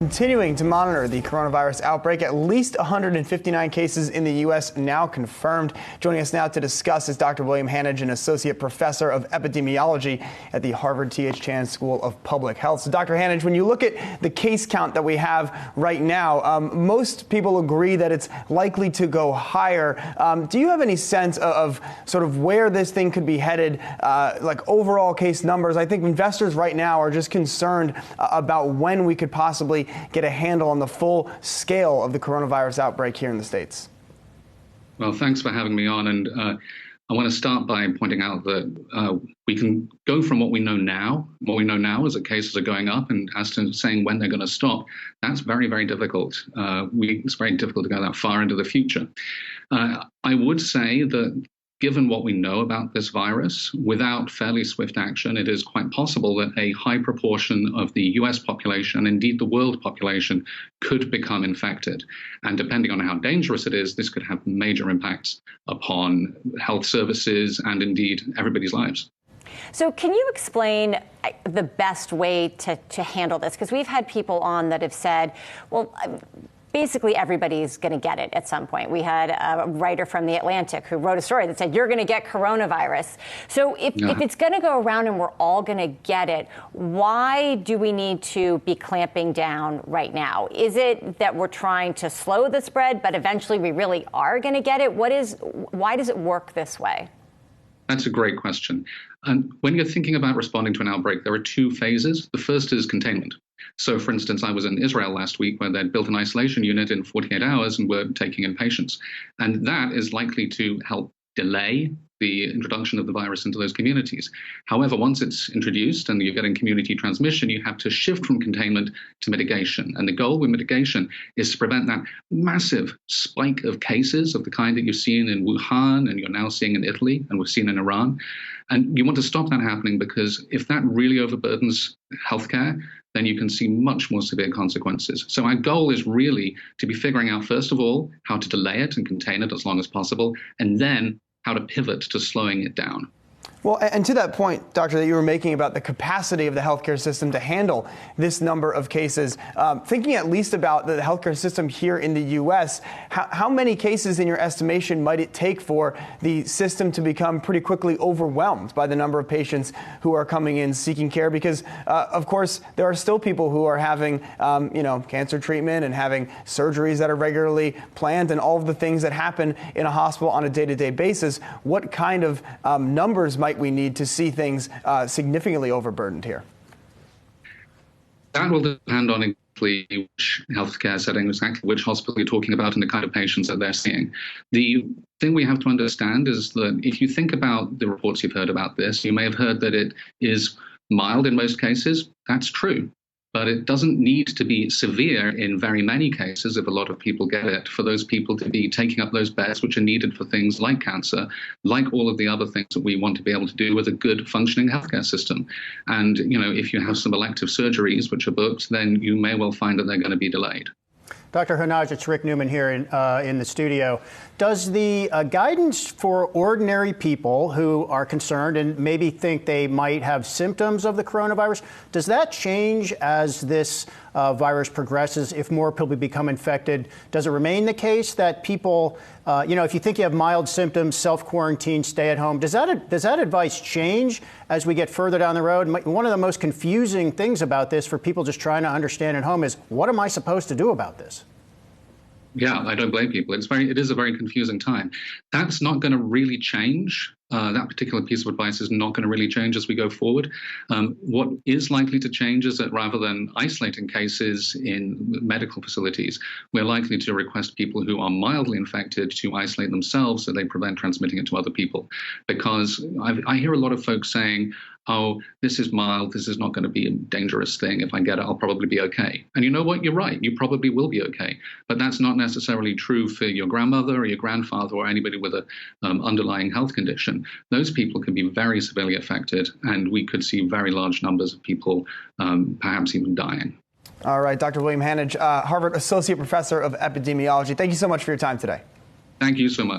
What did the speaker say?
Continuing to monitor the coronavirus outbreak, at least 159 cases in the U.S. now confirmed. Joining us now to discuss is Dr. William Hanage, an Associate Professor of Epidemiology at the Harvard T.H. School of Public Health. So, Dr. Hanage, when you look at the case count that we have right now, most people agree that it's likely to go higher. Do you have any sense of sort of where this thing could be headed, like overall case numbers? I think investors right now are just concerned about when we could possibly get a handle on the full scale of the coronavirus outbreak here in the States. Well, thanks for having me on. And I want to start by pointing out that we can go from what we know now. What we know now is that cases are going up, and as to saying when they're going to stop, that's very, very difficult. It's very difficult to go that far into the future. I would say that given what we know about this virus, without fairly swift action, it is quite possible that a high proportion of the US population, indeed the world population, could become infected. And depending on how dangerous it is, this could have major impacts upon health services and indeed everybody's lives. So can you explain the best way to handle this? Because we've had people on that have said, well, basically everybody's going to get it at some point. We had a writer from The Atlantic who wrote a story that said, you're going to get coronavirus. So if it's going to go around and we're all going to get it, why do we need to be clamping down right now? Is it that we're trying to slow the spread, but eventually we really are going to get it? Why does it work this way? That's a great question. And when you're thinking about responding to an outbreak, there are two phases. The first is containment. So, for instance, I was in Israel last week where they'd built an isolation unit in 48 hours and were taking in patients. And that is likely to help delay the introduction of the virus into those communities. However, once it's introduced and you're getting community transmission, you have to shift from containment to mitigation. And the goal with mitigation is to prevent that massive spike of cases of the kind that you've seen in Wuhan and you're now seeing in Italy and we've seen in Iran. And you want to stop that happening because if that really overburdens healthcare, then you can see much more severe consequences. So our goal is really to be figuring out, first of all, how to delay it and contain it as long as possible, and then how to pivot to slowing it down. Well, and to that point, Doctor, that you were making about the capacity of the healthcare system to handle this number of cases, thinking at least about the healthcare system here in the U.S., how many cases in your estimation might it take for the system to become pretty quickly overwhelmed by the number of patients who are coming in seeking care? Because, of course, there are still people who are having, cancer treatment and having surgeries that are regularly planned and all of the things that happen in a hospital on a day-to-day basis. What kind of numbers might we need to see things significantly overburdened here? That will depend on exactly which healthcare setting, exactly which hospital you're talking about and the kind of patients that they're seeing. The thing we have to understand is that if you think about the reports you've heard about this, you may have heard that it is mild in most cases. That's true. But it doesn't need to be severe in very many cases, if a lot of people get it, for those people to be taking up those beds which are needed for things like cancer, like all of the other things that we want to be able to do with a good functioning healthcare system. And, if you have some elective surgeries which are booked, then you may well find that they're going to be delayed. Dr. Hanage, it's Rick Newman here in the studio. Does the guidance for ordinary people who are concerned and maybe think they might have symptoms of the coronavirus, does that change as this virus progresses? If more people become infected, does it remain the case that people, if you think you have mild symptoms, self-quarantine, stay at home, does that advice change as we get further down the road? One of the most confusing things about this for people just trying to understand at home is, what am I supposed to do about this? Yeah, I don't blame people. It is a very confusing time. That's not going to really change. That particular piece of advice is not going to really change as we go forward. What is likely to change is that rather than isolating cases in medical facilities, we're likely to request people who are mildly infected to isolate themselves so they prevent transmitting it to other people. Because I hear a lot of folks saying, oh, this is mild, this is not going to be a dangerous thing. If I get it, I'll probably be okay. And you know what? You're right. You probably will be okay. But that's not necessarily true for your grandmother or your grandfather or anybody with an underlying health condition. Those people can be very severely affected, and we could see very large numbers of people perhaps even dying. All right, Dr. William Hanage, Harvard Associate Professor of Epidemiology. Thank you so much for your time today. Thank you so much.